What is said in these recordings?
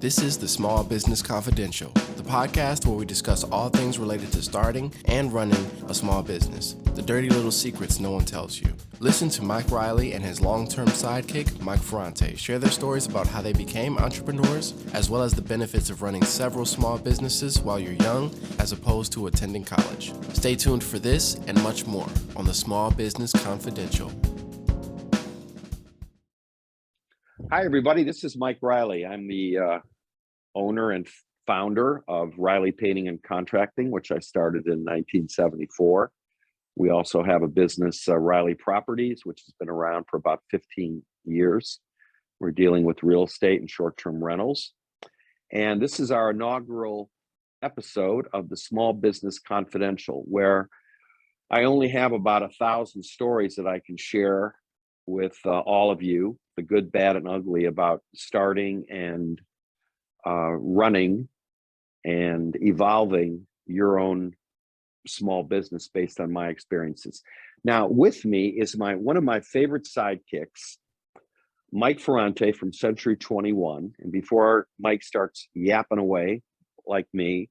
This is the Small Business Confidential, the podcast where we discuss all things related to starting and running a small business, the dirty little secrets no one tells you. Listen to Mike Reilly and his long-term sidekick, Mike Ferrante, share their stories about how they became entrepreneurs, as well as the benefits of running several small businesses while you're young, as opposed to attending college. Stay tuned for this and much more on the Small Business Confidential. Hi, everybody. This is Mike Reilly. I'm the owner and founder of Reilly Painting and Contracting, which I started in 1974. We also have a business, Reilly Properties, which has been around for about 15 years. We're dealing with real estate and short-term rentals. And this is our inaugural episode of the Small Business Confidential, where I only have about 1,000 stories that I can share with all of you, the good, bad, and ugly, about starting and running and evolving your own small business based on my experiences. Now, with me is one of my favorite sidekicks, Mike Ferrante from Century 21. And before Mike starts yapping away like me,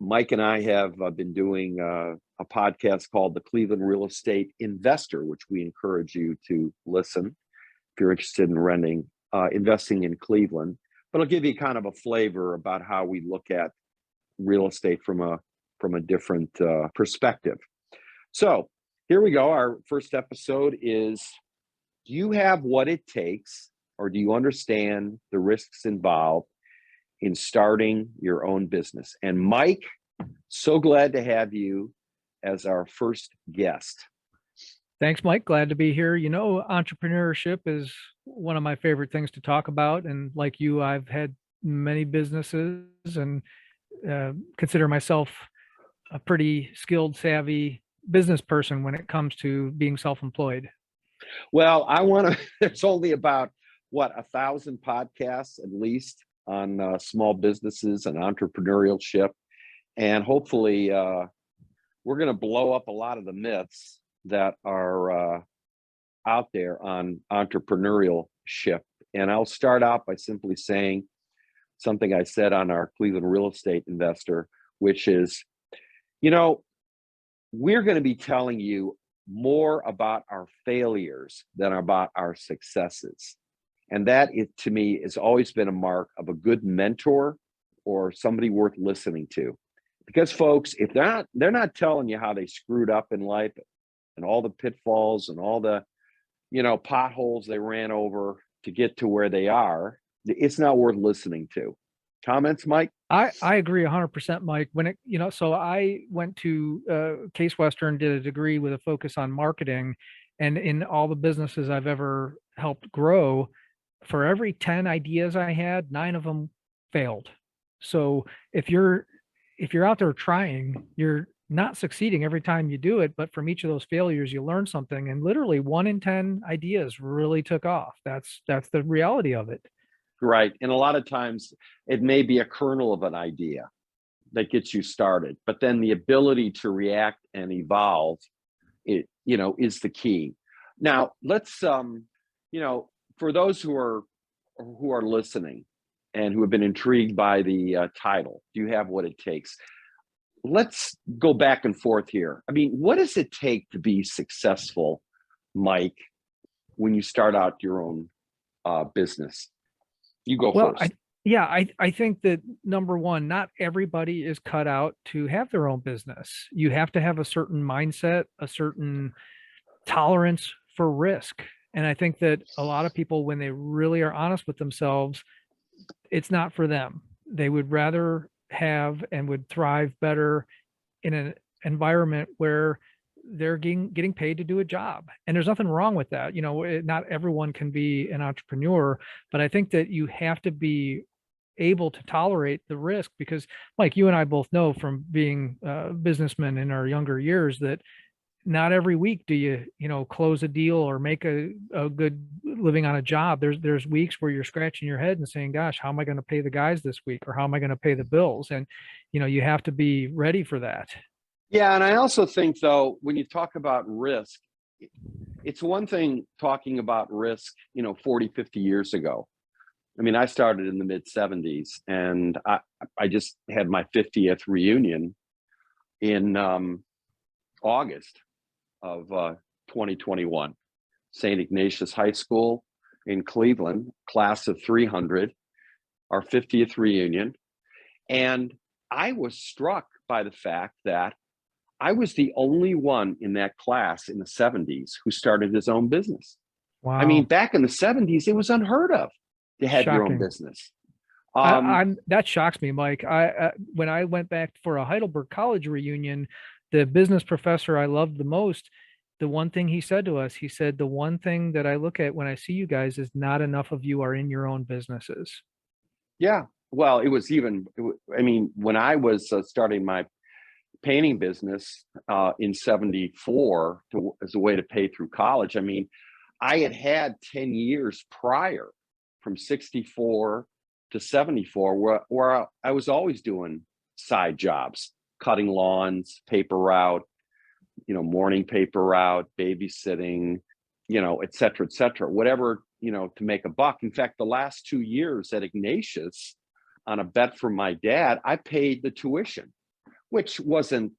Mike and I have been doing a podcast called The Cleveland Real Estate Investor, which we encourage you to listen if you're interested in investing in Cleveland. But I'll give you kind of a flavor about how we look at real estate from a different perspective. So here we go. Our first episode is, do you have what it takes, or do you understand the risks involved in starting your own business? And Mike, so glad to have you as our first guest. Thanks, Mike. Glad to be here. You know, entrepreneurship is one of my favorite things to talk about. And like you, I've had many businesses and consider myself a pretty skilled, savvy business person when it comes to being self-employed. Well, there's only about, 1,000 podcasts at least on small businesses and entrepreneurship. And hopefully we're going to blow up a lot of the myths that are out there on entrepreneurship. And I'll start out by simply saying something I said on our Cleveland Real Estate Investor, which is, we're going to be telling you more about our failures than about our successes. And that, to me, has always been a mark of a good mentor or somebody worth listening to. Because folks, if they're not telling you how they screwed up in life and all the pitfalls and all the, potholes they ran over to get to where they are, it's not worth listening to. Comments, Mike? I agree 100%, Mike. So I went to Case Western, did a degree with a focus on marketing, and in all the businesses I've ever helped grow, for every 10 ideas I had, 9 of them failed. So if you're out there trying, you're not succeeding every time you do it, but from each of those failures, you learn something. And literally 1 in 10 ideas really took off. That's the reality of it. Right. And a lot of times it may be a kernel of an idea that gets you started, but then the ability to react and evolve, is the key. Now, let's, for those who are listening and who have been intrigued by the title, do you have what it takes? Let's go back and forth here. I mean, what does it take to be successful, Mike, when you start out your own business? You go first. I think that number one, not everybody is cut out to have their own business. You have to have a certain mindset, a certain tolerance for risk. And I think that a lot of people, when they really are honest with themselves, it's not for them. They would rather have and would thrive better in an environment where they're getting paid to do a job. And there's nothing wrong with that. Not everyone can be an entrepreneur, but I think that you have to be able to tolerate the risk, because Mike, you and I both know from being businessmen in our younger years that not every week do you close a deal or make a good living on a job. There's weeks where you're scratching your head and saying, gosh, how am I going to pay the guys this week? Or how am I going to pay the bills? And, you have to be ready for that. Yeah. And I also think, though, when you talk about risk, it's one thing talking about risk, 40, 50 years ago. I mean, I started in the mid 70s, and I just had my 50th reunion in August of 2021. St. Ignatius High School in Cleveland, class of 300, our 50th reunion. And I was struck by the fact that I was the only one in that class in the 70s who started his own business. Wow. I mean, back in the 70s, it was unheard of to have your own Shocking. business. That shocks me, Mike. When I went back for a Heidelberg College reunion, the business professor I loved the most, the one thing he said to us, he said, the one thing that I look at when I see you guys is not enough of you are in your own businesses. Yeah. Well, it was even, I mean, when I was starting my painting business in 74 as a way to pay through college, I mean, I had 10 years prior from 64 to 74 where I was always doing side jobs, cutting lawns, paper route, morning paper route, babysitting, et cetera, whatever, to make a buck. In fact, the last 2 years at Ignatius, on a bet from my dad, I paid the tuition, which wasn't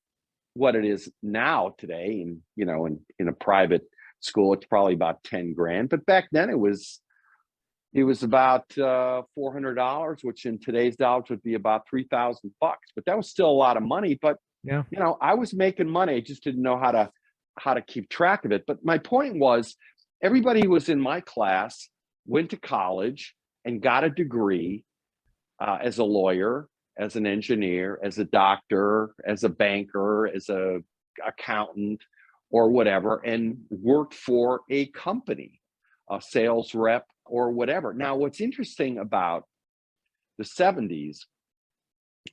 what it is now today. And, in a private school, it's probably about 10 grand. But back then it was about $400, which in today's dollars would be about $3,000. But that was still a lot of money. But yeah, I was making money. I just didn't know how to keep track of it. But my point was, everybody who was in my class went to college and got a degree as a lawyer, as an engineer, as a doctor, as a banker, as a accountant, or whatever, and worked for a company, a sales rep or whatever. Now, what's interesting about the 70s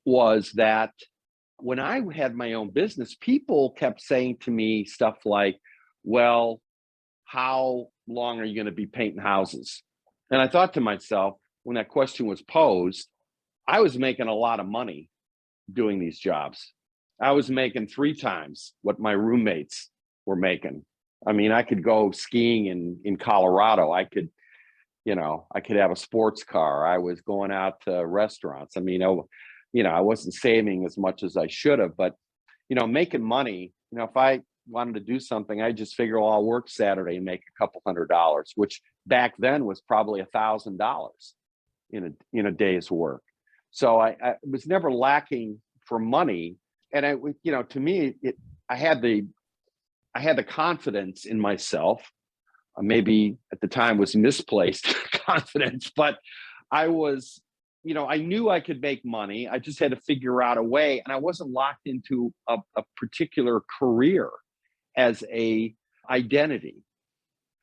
was that when I had my own business, people kept saying to me stuff like, well, how long are you going to be painting houses? And I thought to myself, when that question was posed, I was making a lot of money doing these jobs. I was making 3 times what my roommates were making. I mean, I could go skiing in Colorado. I could have a sports car. I was going out to restaurants. I mean, I wasn't saving as much as I should have, but, making money, if I wanted to do something, I just figure, well, I'll work Saturday and make a couple $100, which back then was probably $1,000 in a day's work. So I was never lacking for money. And to me, I had the confidence in myself. Maybe at the time was misplaced confidence, but I was, I knew I could make money. I just had to figure out a way, and I wasn't locked into a particular career as a identity.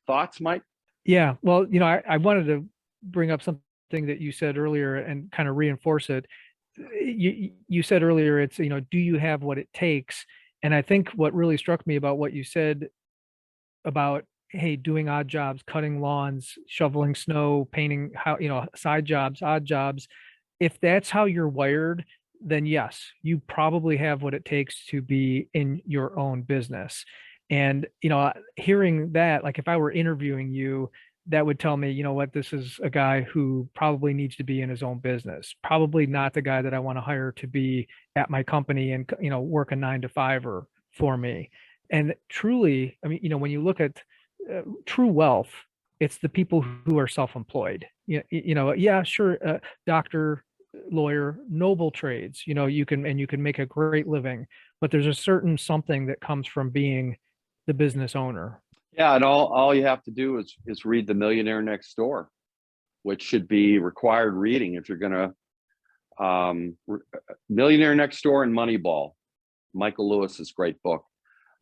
Thoughts, Mike? Yeah. Well, I wanted to bring up something that you said earlier and kind of reinforce it. You said earlier, it's, do you have what it takes? And I think what really struck me about what you said about, hey, doing odd jobs, cutting lawns, shoveling snow, painting, side jobs, odd jobs. If that's how you're wired, then yes, you probably have what it takes to be in your own business. And, hearing that, like if I were interviewing you, that would tell me, this is a guy who probably needs to be in his own business, probably not the guy that I want to hire to be at my company and, work a 9-to-5 for me. And truly, I mean, when you look at true wealth, it's the people who are self-employed. Yeah, sure. Doctor, lawyer, noble trades, you can make a great living, but there's a certain something that comes from being the business owner. Yeah, and all you have to do is read The Millionaire Next Door, which should be required reading if you're going to. Millionaire Next Door and Moneyball, Michael Lewis's great book.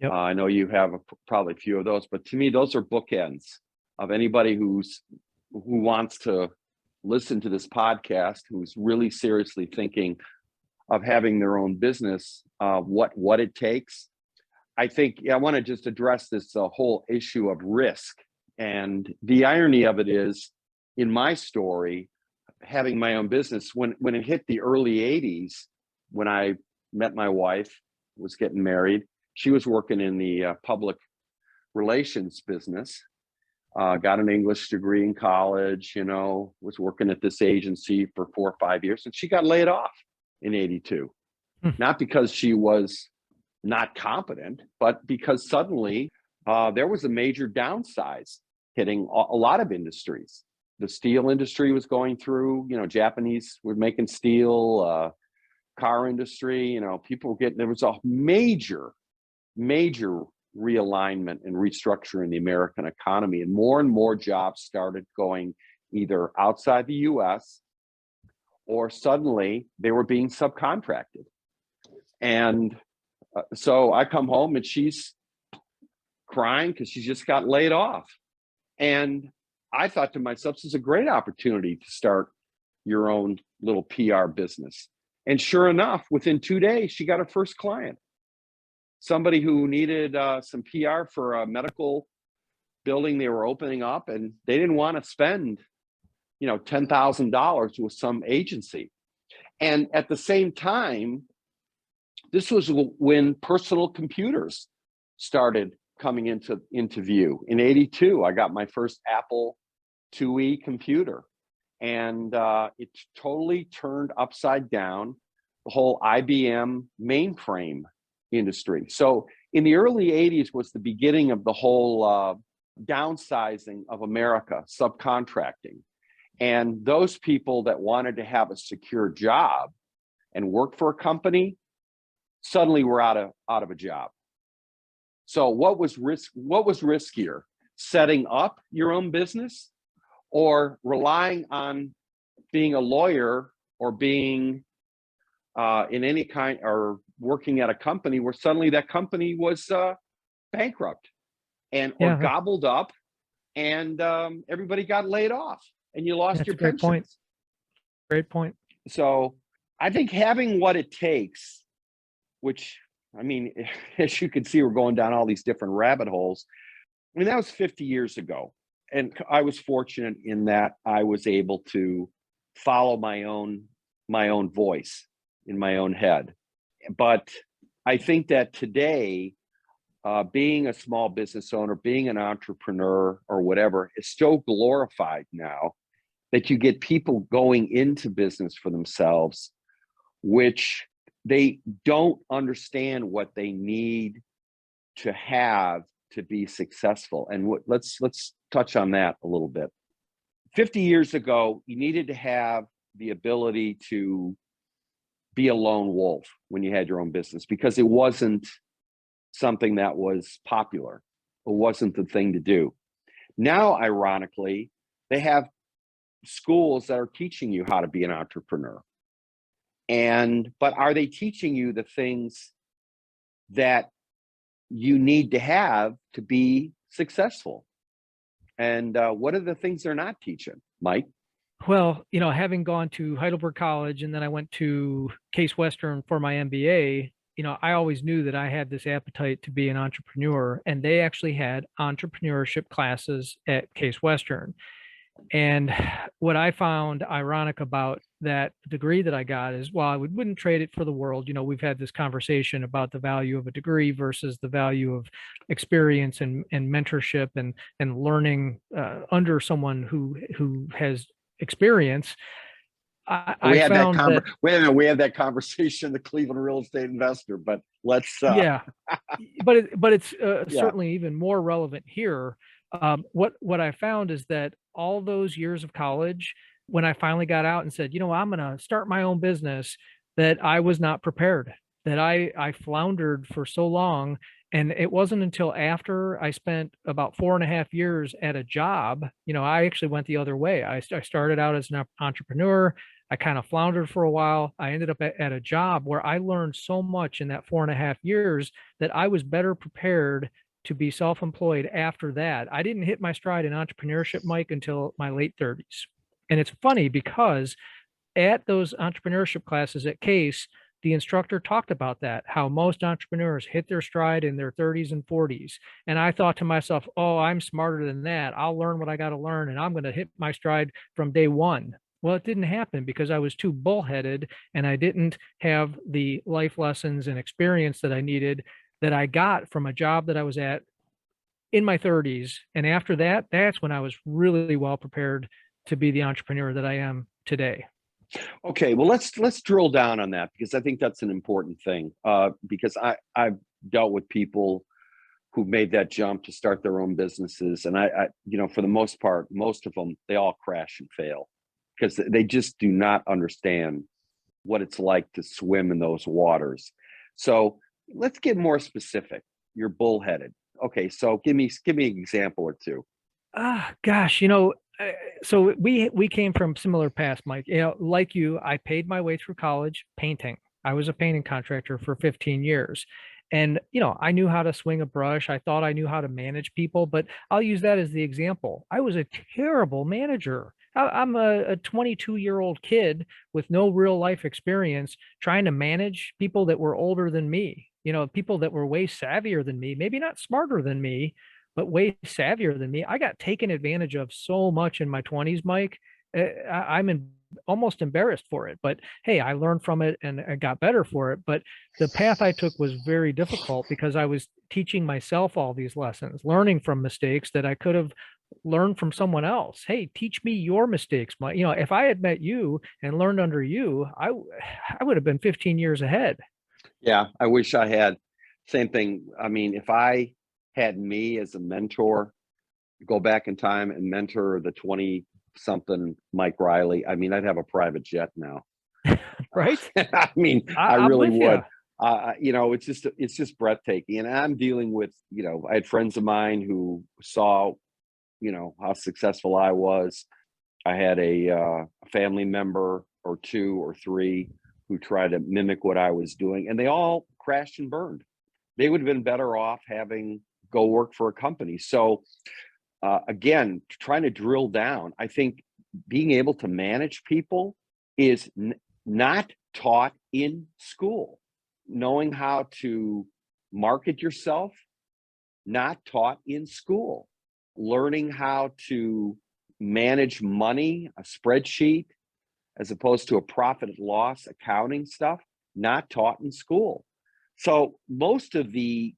Yep. I know you have probably a few of those, but to me, those are bookends of anybody who wants to listen to this podcast, who's really seriously thinking of having their own business, what it takes. I think I want to just address this whole issue of risk. And the irony of it is, in my story, having my own business, when it hit the early 80s, when I met my wife, was getting married, she was working in the public relations business. got an English degree in college, was working at this agency for 4 or 5 years, and she got laid off in 82. Not because she was not competent, but because suddenly there was a major downsize hitting a lot of industries. The steel industry was going through, Japanese were making steel, car industry, people were there was a major realignment and restructure in the American economy, and more jobs started going either outside the US or suddenly they were being subcontracted. And so I come home and she's crying because she just got laid off. And I thought to myself, this is a great opportunity to start your own little PR business. And sure enough, within 2 days, she got her first client. Somebody who needed some PR for a medical building they were opening up, and they didn't want to spend, $10,000 with some agency. And at the same time, this was when personal computers started coming into view. In 82, I got my first Apple IIe computer, and it totally turned upside down the whole IBM mainframe industry. So in the early 80s was the beginning of the whole downsizing of America, subcontracting. And those people that wanted to have a secure job and work for a company suddenly were out of a job. So what was riskier, setting up your own business or relying on being a lawyer or being in any kind, or working at a company where suddenly that company was bankrupt or gobbled up, and everybody got laid off and you lost your pensions. Great point. So I think having what it takes, which, as you can see, we're going down all these different rabbit holes. That was 50 years ago. And I was fortunate in that I was able to follow my own voice in my own head. But I think that today, being a small business owner, being an entrepreneur or whatever, is so glorified now that you get people going into business for themselves, which they don't understand what they need to have to be successful. And let's touch on that a little bit. 50 years ago, you needed to have the ability to be a lone wolf when you had your own business, because it wasn't something that was popular. It wasn't the thing to do. Now, ironically, they have schools that are teaching you how to be an entrepreneur. But are they teaching you the things that you need to have to be successful? And what are the things they're not teaching, Mike? Well, having gone to Heidelberg College and then I went to Case Western for my MBA, I always knew that I had this appetite to be an entrepreneur, and they actually had entrepreneurship classes at Case Western. And what I found ironic about that degree that I got is, while I wouldn't trade it for the world, we've had this conversation about the value of a degree versus the value of experience and mentorship and learning under someone who has experience. We had that conversation, the Cleveland real estate investor, but let's but it's certainly even more relevant here. What I found is that all those years of college, when I finally got out and said, I'm going to start my own business, that I was not prepared, that I floundered for so long. And it wasn't until after I spent about 4.5 years at a job, I actually went the other way. I started out as an entrepreneur. I kind of floundered for a while. I ended up at a job where I learned so much in that 4.5 years that I was better prepared to be self-employed after that. I didn't hit my stride in entrepreneurship, Mike, until my late 30s. And it's funny because at those entrepreneurship classes at Case, the instructor talked about that, how most entrepreneurs hit their stride in their 30s and 40s. And I thought to myself, oh, I'm smarter than that. I'll learn what I got to learn, and I'm going to hit my stride from day one. Well, it didn't happen because I was too bullheaded, and I didn't have the life lessons and experience that I needed, that I got from a job that I was at in my 30s. And after that, that's when I was really well prepared to be the entrepreneur that I am today. Okay, well, let's drill down on that, because I think that's an important thing. Because I've dealt with people who made that jump to start their own businesses, and I for the most part, most of them, they all crash and fail because they just do not understand what it's like to swim in those waters. So let's get more specific. You're bullheaded. Okay, so give me an example or two. Gosh, so we came from similar paths, Mike. Like you, I paid my way through college painting. I was a painting contractor for 15 years. And, I knew how to swing a brush. I thought I knew how to manage people, but I'll use that as the example. I was a terrible manager. I'm a 22-year-old kid with no real life experience trying to manage people that were older than me, people that were way savvier than me, maybe not smarter than me, but way savvier than me. I got taken advantage of so much in my 20s, Mike. I'm almost embarrassed for it, but hey, I learned from it and I got better for it. But the path I took was very difficult because I was teaching myself all these lessons, learning from mistakes that I could have learned from someone else. Hey, teach me your mistakes. If I had met you and learned under you, I would have been 15 years ahead. Yeah, I wish I had. Same thing. I mean, if I had me as a mentor, go back in time and mentor the 20-something Mike Reilly, I mean, I'd have a private jet now. Right? I mean, I really would. You. It's just breathtaking. And I'm dealing with, I had friends of mine who saw, how successful I was. I had a family member or two or three who tried to mimic what I was doing, and they all crashed and burned. They would have been better off having go work for a company. So again, trying to drill down, I think being able to manage people is not taught in school. Knowing how to market yourself, not taught in school. Learning how to manage money, a spreadsheet, as opposed to a profit and loss accounting stuff, not taught in school. So most of the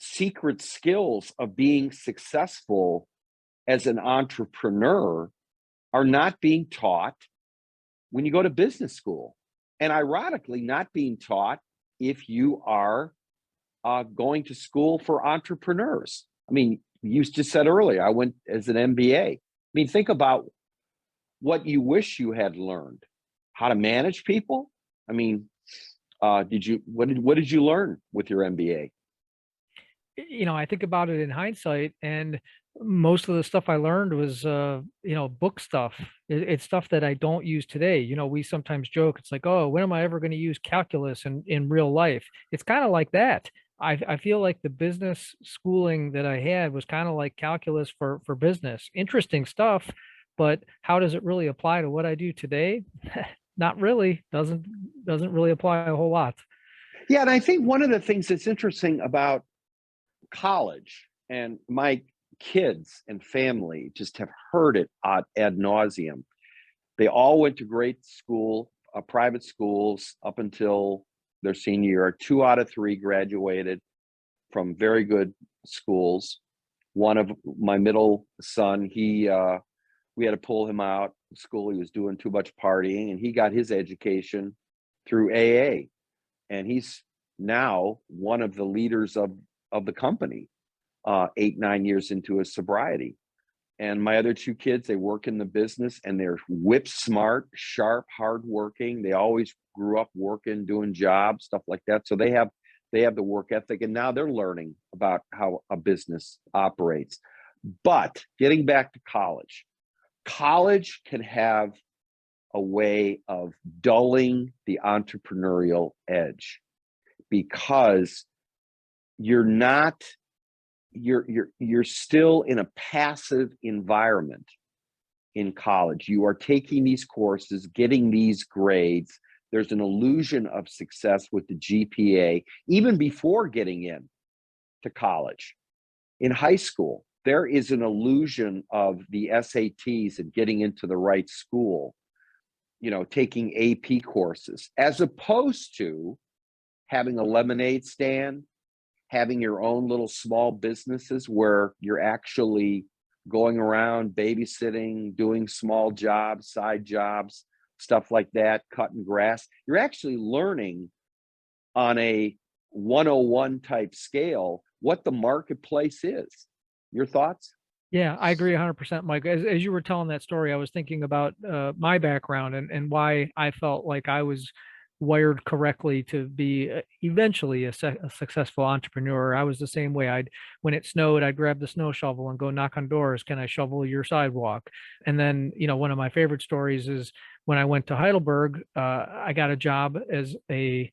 secret skills of being successful as an entrepreneur are not being taught when you go to business school, and ironically not being taught if you are going to school for entrepreneurs. I mean, you just said earlier, I went as an MBA. I mean, think about what you wish you had learned. How to manage people. I mean, what did you learn with your MBA? I think about it in hindsight, and most of the stuff I learned was, book stuff. It's stuff that I don't use today. We sometimes joke, it's like, oh, when am I ever going to use calculus in real life? It's kind of like that. I feel like the business schooling that I had was kind of like calculus for business. Interesting stuff, but how does it really apply to what I do today? Not really. Doesn't really apply a whole lot. Yeah, and I think one of the things that's interesting about college, and my kids and family just have heard it ad nauseum. They all went to great school, private schools up until their senior year. 2 out of 3 graduated from very good schools. One of my middle son, we had to pull him out of school. He was doing too much partying, and he got his education through AA. And he's now one of the leaders of the company, 8-9 years into his sobriety. And my other 2 kids, they work in the business, and they're whip smart, sharp, hardworking. They always grew up working, doing jobs, stuff like that. So they have the work ethic, and now they're learning about how a business operates. But getting back to college can have a way of dulling the entrepreneurial edge, because you're still in a passive environment in college. You are taking these courses, getting these grades. There's an illusion of success with the GPA, even before getting in to college. In high school, there is an illusion of the SATs and getting into the right school, taking AP courses, as opposed to having a lemonade stand, having your own little small businesses where you're actually going around babysitting, doing small jobs, side jobs, stuff like that, cutting grass. You're actually learning on a 101 type scale what the marketplace is. Your thoughts? Yeah, I agree 100%, Mike. As you were telling that story, I was thinking about my background and why I felt like I was wired correctly to be eventually a successful entrepreneur. I was the same way. When it snowed, I'd grab the snow shovel and go knock on doors. Can I shovel your sidewalk? And then, one of my favorite stories is when I went to Heidelberg, I got a job as a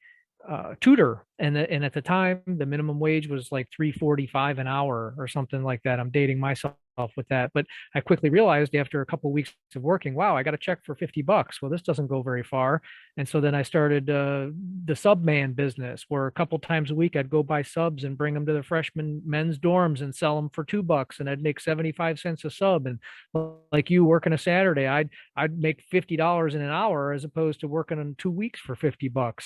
tutor, and at the time the minimum wage was like 3.45 an hour or something like that. I'm dating myself with that, but I quickly realized after a couple of weeks of working, wow, I got a check for $50. Well, this doesn't go very far. And so then I started the subman business, where a couple times a week I'd go buy subs and bring them to the freshman men's dorms and sell them for $2, and I'd make 75 cents a sub. And like you, working a Saturday, I'd make $50 in an hour as opposed to working on 2 weeks for $50.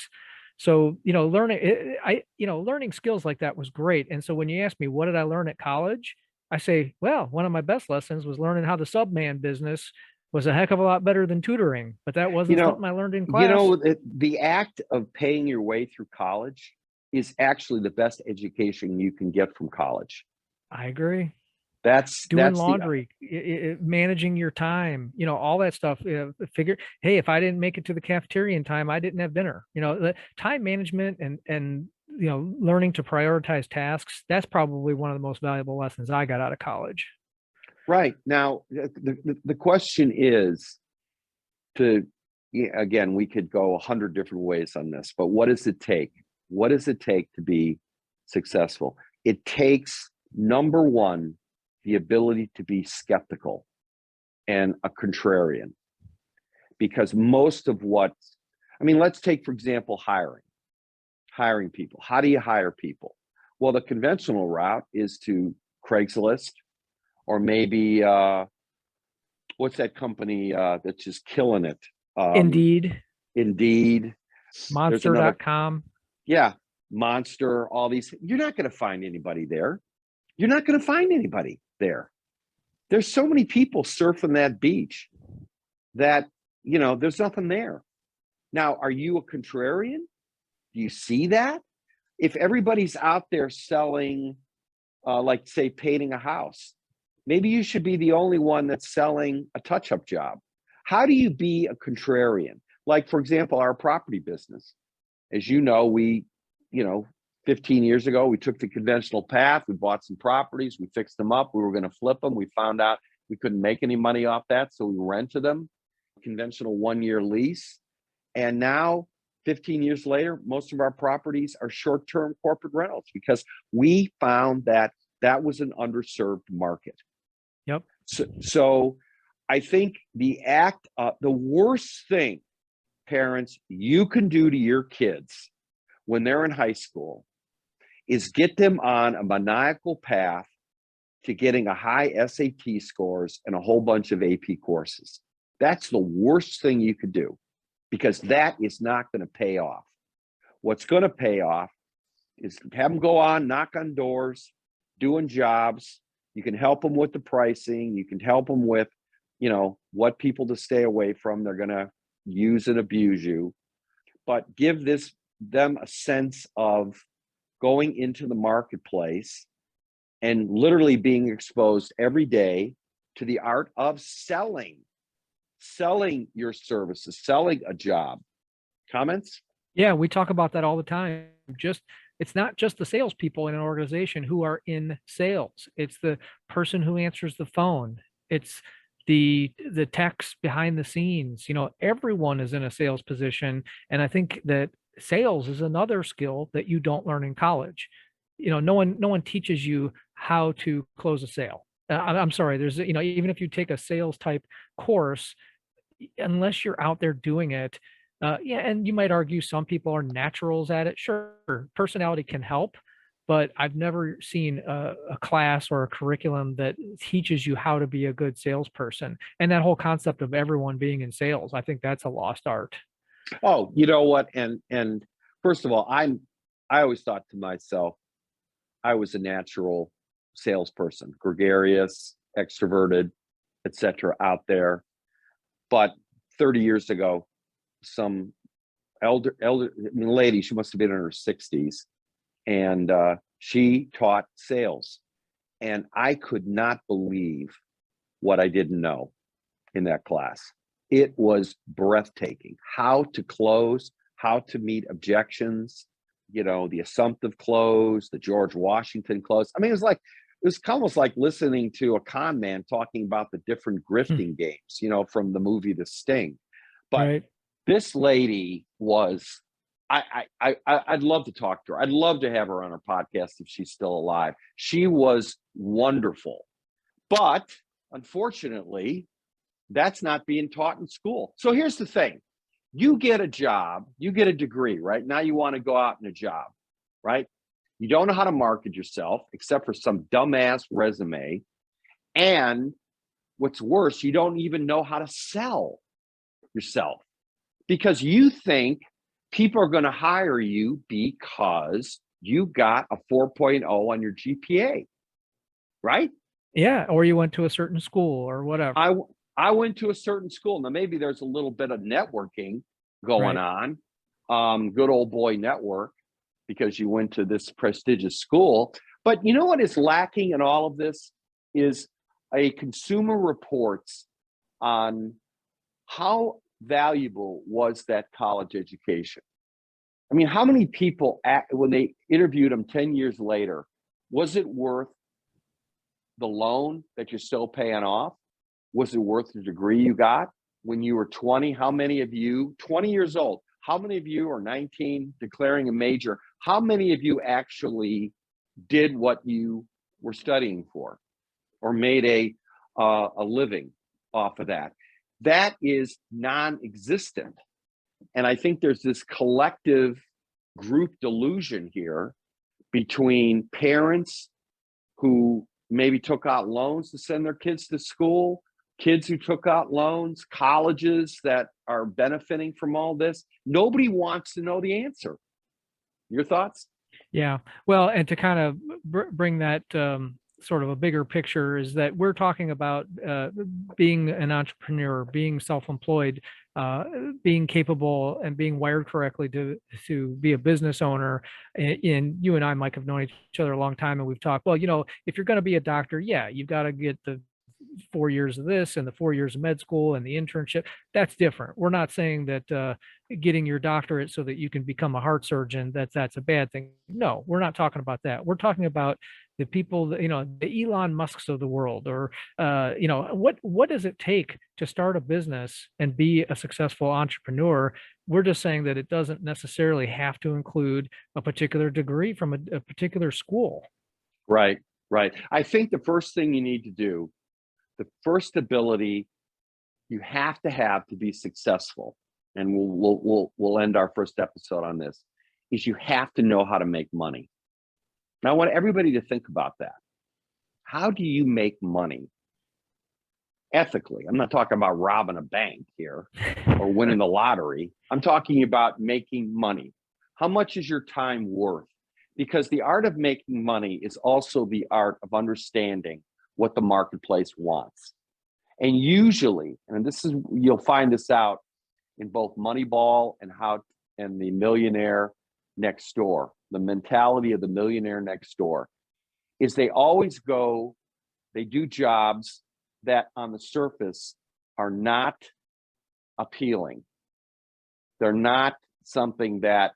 So, learning skills like that was great. And so when you ask me, what did I learn at college? I say, well, one of my best lessons was learning how the subman business was a heck of a lot better than tutoring, but that wasn't something I learned in class. The act of paying your way through college is actually the best education you can get from college. I agree. That's doing laundry, managing your time, all that stuff. Hey, if I didn't make it to the cafeteria in time, I didn't have dinner. The time management and learning to prioritize tasks. That's probably one of the most valuable lessons I got out of college. Right. Now, the question is again, we could go 100 different ways on this, but what does it take? What does it take to be successful? It takes, number one, the ability to be skeptical and a contrarian. Because most of let's take, for example, hiring people. How do you hire people? Well, the conventional route is to Craigslist, or maybe, what's that company that's just killing it? Indeed. Monster.com. Yeah, Monster, all these. You're not going to find anybody there. There's so many people surfing that beach that, there's nothing there. Now, are you a contrarian? Do you see that? If everybody's out there selling, like say painting a house, maybe you should be the only one that's selling a touch-up job. How do you be a contrarian? Like, for example, our property business. As you know, 15 years ago, we took the conventional path. We bought some properties. We fixed them up. We were going to flip them. We found out we couldn't make any money off that, so we rented them. Conventional 1-year lease. And now, 15 years later, most of our properties are short-term corporate rentals because we found that was an underserved market. Yep. So I think the worst thing, parents, you can do to your kids when they're in high school is get them on a maniacal path to getting a high SAT scores and a whole bunch of AP courses. That's the worst thing you could do, because that is not going to pay off. What's going to pay off is have them go on, knock on doors, doing jobs. You can help them with the pricing. You can help them with, what people to stay away from. They're going to use and abuse you, but give them a sense of going into the marketplace and literally being exposed every day to the art of selling your services, selling a job. Comments? Yeah, we talk about that all the time. It's not just the salespeople in an organization who are in sales. It's the person who answers the phone. It's the techs behind the scenes. Everyone is in a sales position. And I think that sales is another skill that you don't learn in college. No one teaches you how to close a sale. I'm sorry. There's, even if you take a sales type course, unless you're out there doing it, and you might argue some people are naturals at it. Sure, personality can help, but I've never seen a class or a curriculum that teaches you how to be a good salesperson. And that whole concept of everyone being in sales, I think that's a lost art. Oh, you know what? And first of all, I always thought to myself, I was a natural salesperson, gregarious, extroverted, etc. out there. But 30 years ago, some lady, she must have been in her 60s, and she taught sales. And I could not believe what I didn't know in that class. It was breathtaking. How to close, how to meet objections, the assumptive close, the George Washington close. I mean, it was almost like listening to a con man talking about the different grifting games, from the movie The Sting. But Right. This lady was, I'd love to talk to her. I'd love to have her on our podcast if she's still alive. She was wonderful. But unfortunately, that's not being taught in school. So here's the thing. You get a job, you get a degree, right? Now you want to go out in a job, right? You don't know how to market yourself except for some dumbass resume. And what's worse, you don't even know how to sell yourself because you think people are going to hire you because you got a 4.0 on your GPA, right? Yeah. Or you went to a certain school or whatever. I went to a certain school. Now, maybe there's a little bit of networking going on, good old boy network, because you went to this prestigious school. But you know what is lacking in all of this is a consumer reports on how valuable was that college education. I mean, how many people, when they interviewed them 10 years later, was it worth the loan that you're still paying off? Was it worth the degree you got when you were 20? How many of you, 20 years old, how many of you are 19 declaring a major? How many of you actually did what you were studying for or made a living off of that? That is non-existent. And I think there's this collective group delusion here between parents who maybe took out loans to send their kids to school, kids who took out loans, colleges that are benefiting from all this. Nobody wants to know the answer. Your thoughts? Yeah. Well, and to kind of bring that sort of a bigger picture is that we're talking about being an entrepreneur, being self-employed, being capable and being wired correctly to be a business owner. And you and I, Mike, have known each other a long time, and we've talked, well, if you're going to be a doctor, yeah, you've got to get the 4 years of this and the 4 years of med school and the internship. That's different. We're not saying that getting your doctorate so that you can become a heart surgeon, that's a bad thing. No, we're not talking about that. We're talking about the people that, the Elon Musks of the world, or what does it take to start a business and be a successful entrepreneur? We're just saying that it doesn't necessarily have to include a particular degree from a particular school. Right. I think the first thing you need to do, the first ability you have to be successful, and we'll end our first episode on this, is you have to know how to make money. Now, I want everybody to think about that. How do you make money ethically? I'm not talking about robbing a bank here or winning the lottery. I'm talking about making money. How much is your time worth? Because the art of making money is also the art of understanding what the marketplace wants. And usually, and you'll find this out in both Moneyball and the Millionaire Next Door, the mentality of the millionaire next door, is they do jobs that on the surface are not appealing. They're not something that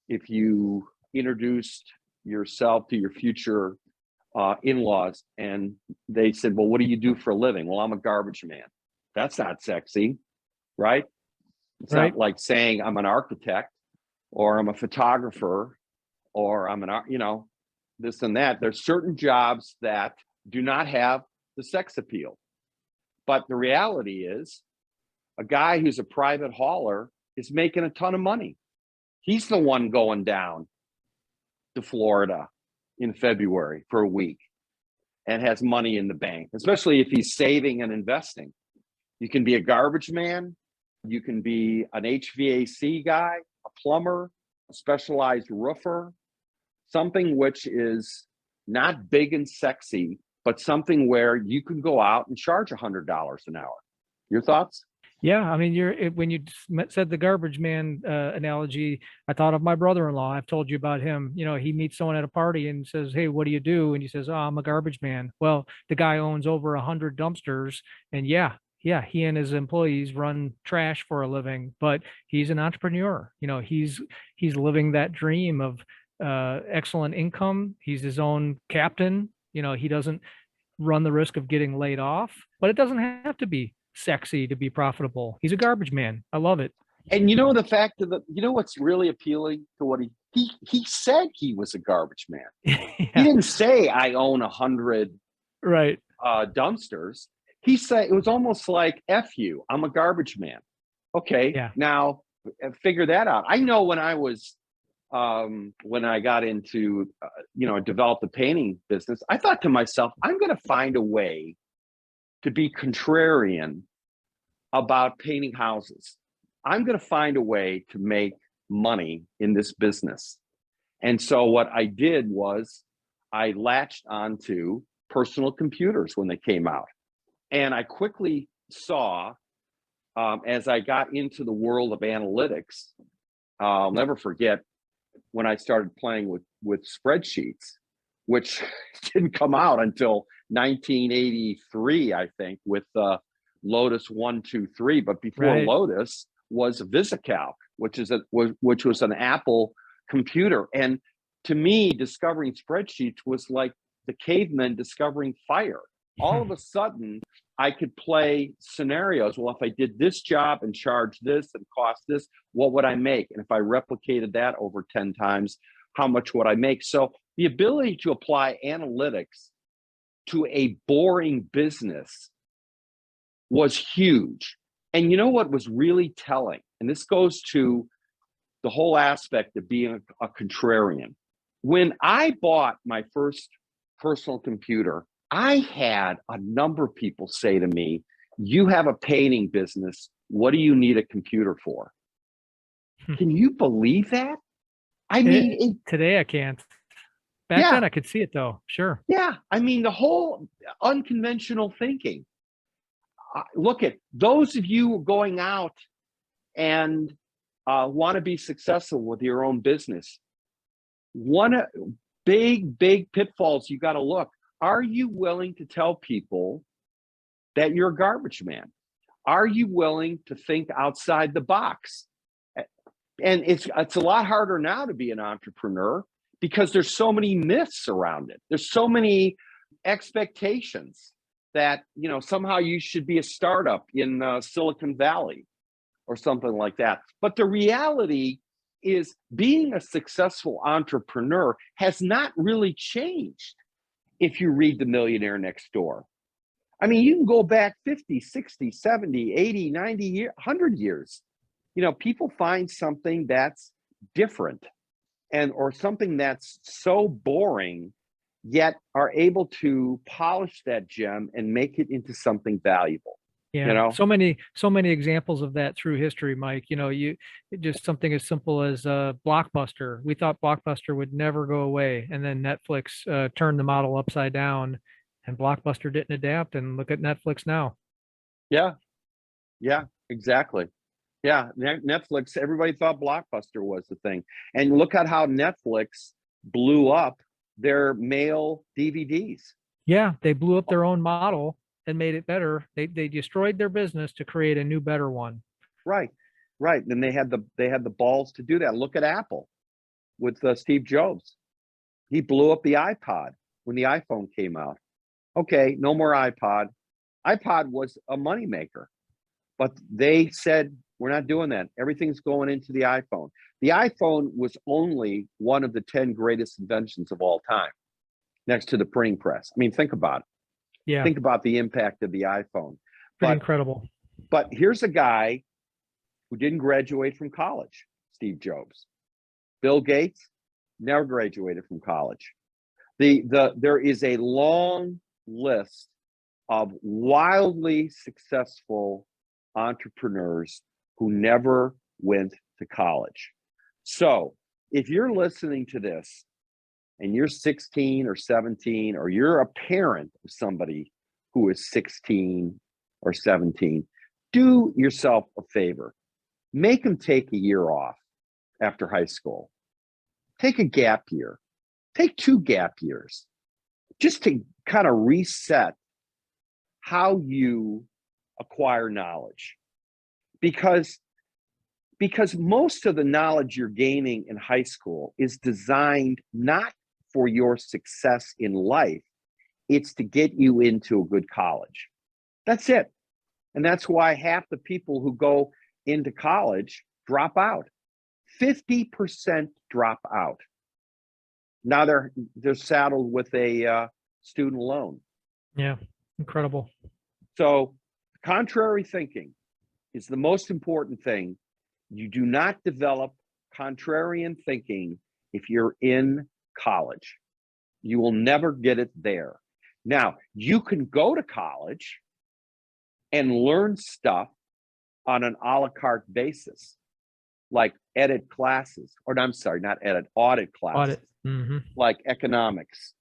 if you introduced yourself to your future in-laws and they said, well, what do you do for a living? Well, I'm a garbage man. That's not sexy, right? It's not like saying I'm an architect or I'm a photographer or I'm this and that. There's certain jobs that do not have the sex appeal. But the reality is a guy who's a private hauler is making a ton of money. He's the one going down to Florida in February for a week and has money in the bank, especially if he's saving and investing. You can be a garbage man. You can be an HVAC guy, a plumber, a specialized roofer, something which is not big and sexy, but something where you can go out and charge $100 an hour. Your thoughts? Yeah, I mean, when you said the garbage man analogy, I thought of my brother-in-law. I've told you about him. You know, he meets someone at a party and says, "Hey, what do you do?" And he says, "Oh, I'm a garbage man." Well, the guy owns over 100 dumpsters, and yeah, he and his employees run trash for a living. But he's an entrepreneur. You know, he's living that dream of excellent income. He's his own captain. You know, he doesn't run the risk of getting laid off, but it doesn't have to be sexy to be profitable. He's a garbage man. I love it. And you know, the fact of what's really appealing to what he said he was a garbage man. He Yeah, didn't say I own 100 right. dumpsters. He said it was almost like F you, I'm a garbage man. Okay, Yeah. now figure that out. I know when I was when I got into developed the painting business, I thought to myself, I'm going to find a way to be contrarian about painting houses. I'm going to find a way to make money in this business. And so what I did was I latched onto personal computers when they came out. And I quickly saw, as I got into the world of analytics, I'll never forget when I started playing with spreadsheets, which didn't come out until 1983, I think, with Lotus 123. But before Right. Lotus was VisiCalc, which was an Apple computer. And to me, discovering spreadsheets was like the cavemen discovering fire. All of a sudden, I could play scenarios. Well, if I did this job and charged this and cost this, what would I make? And if I replicated that over 10 times, how much would I make? So the ability to apply analytics to a boring business was huge. And you know what was really telling? And this goes to the whole aspect of being a contrarian. When I bought my first personal computer, I had a number of people say to me, "You have a painting business. What do you need a computer for?" Can you believe that? I mean, Today I can't. Back then I could see it though. Sure. Yeah. I mean, the whole unconventional thinking. Look at those of you going out and want to be successful with your own business. One big pitfalls you got to look. Are you willing to tell people that you're a garbage man? Are you willing to think outside the box? And it's a lot harder now to be an entrepreneur because there's so many myths around it. There's so many expectations that, somehow you should be a startup in Silicon Valley or something like that. But the reality is being a successful entrepreneur has not really changed. If you read The Millionaire Next Door, I mean, you can go back 50, 60, 70, 80, 90 years, 100 years. People find something that's different or something that's so boring, yet are able to polish that gem and make it into something valuable. Yeah. So many examples of that through history, Mike. Just something as simple as Blockbuster. We thought Blockbuster would never go away. And then Netflix turned the model upside down and Blockbuster didn't adapt. And look at Netflix now. Yeah, exactly. Yeah, Netflix, everybody thought Blockbuster was the thing. And look at how Netflix blew up their mail DVDs. Yeah, they blew up their own model and made it better. They destroyed their business to create a new, better one. Right. And they had the balls to do that. Look at Apple with Steve Jobs. He blew up the iPod when the iPhone came out. Okay, no more iPod. iPod was a moneymaker, but they said, we're not doing that. Everything's going into the iPhone. The iPhone was only one of the 10 greatest inventions of all time, next to the printing press. I mean, think about it. Yeah. Think about the impact of the iPhone. Pretty incredible. But here's a guy who didn't graduate from college, Steve Jobs. Bill Gates never graduated from college. There is a long list of wildly successful entrepreneurs who never went to college. So if you're listening to this and you're 16 or 17, or you're a parent of somebody who is 16 or 17, do yourself a favor. Make them take a year off after high school. Take a gap year. Take 2 gap years, just to kind of reset how you acquire knowledge. Because most of the knowledge you're gaining in high school is designed not for your success in life. It's to get you into a good college. That's it. And that's why half the people who go into college drop out. 50% drop out. Now they're saddled with a student loan. Yeah, incredible. So contrary thinking is the most important thing. You do not develop contrarian thinking if you're in college. You will never get it there. Now, you can go to college and learn stuff on an a la carte basis, like edit classes, or I'm sorry, not edit, audit classes, like economics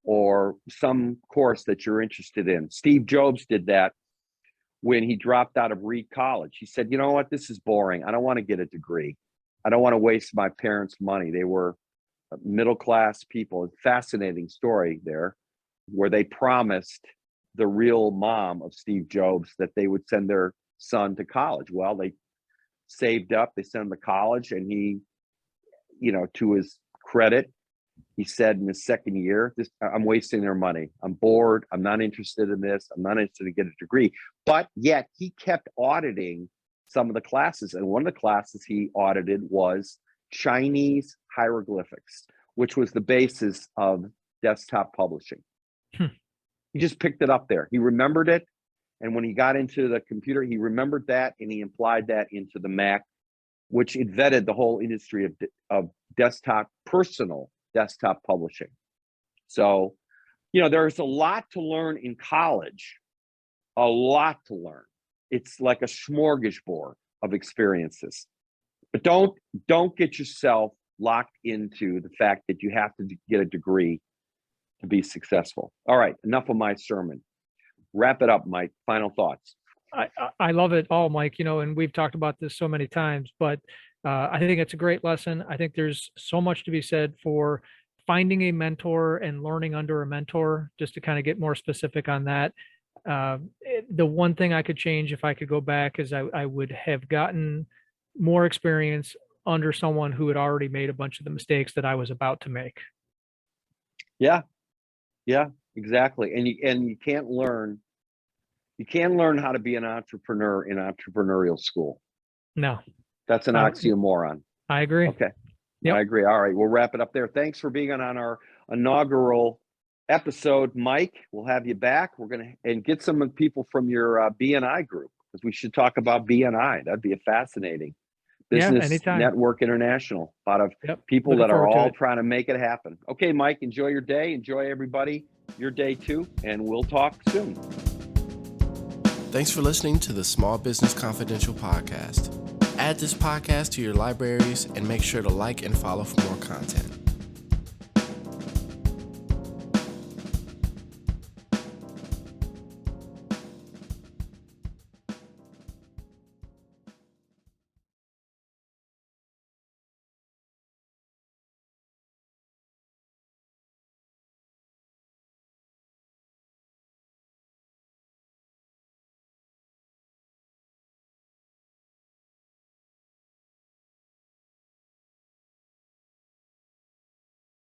or some course that you're interested in. Steve Jobs did that when he dropped out of Reed College. He said, you know what, this is boring. I don't want to get a degree. I don't want to waste my parents' money. They were middle-class people. Fascinating story there, where they promised the real mom of Steve Jobs that they would send their son to college. Well, they saved up, they sent him to college, and he, to his credit, he said in his second year, I'm wasting their money. I'm bored. I'm not interested in this. I'm not interested in getting a degree. But yet he kept auditing some of the classes. And one of the classes he audited was Chinese hieroglyphics, which was the basis of desktop publishing. He just picked it up there. He remembered it. And when he got into the computer, he remembered that, and he applied that into the Mac, which invented the whole industry of personal desktop publishing. So, there's a lot to learn in college, a lot to learn. It's like a smorgasbord of experiences. But don't get yourself locked into the fact that you have to get a degree to be successful. All right, enough of my sermon. Wrap it up, Mike. Final thoughts. I love it all, Mike, and we've talked about this so many times, but I think it's a great lesson. I think there's so much to be said for finding a mentor and learning under a mentor, just to kind of get more specific on that. The one thing I could change if I could go back is I would have gotten more experience under someone who had already made a bunch of the mistakes that I was about to make. Yeah, exactly. And you can't learn how to be an entrepreneur in entrepreneurial school. No. That's an oxymoron. I agree. Okay. Yep. I agree. All right. We'll wrap it up there. Thanks for being on our inaugural episode, Mike. We'll have you back. We're going to get some people from your BNI group, because we should talk about BNI. That'd be a fascinating business network international. A lot of people Looking that are all it. trying to make it happen. Okay, Mike, enjoy your day. Enjoy everybody your day too. And we'll talk soon. Thanks for listening to the Small Business Confidential podcast. Add this podcast to your libraries and make sure to like and follow for more content.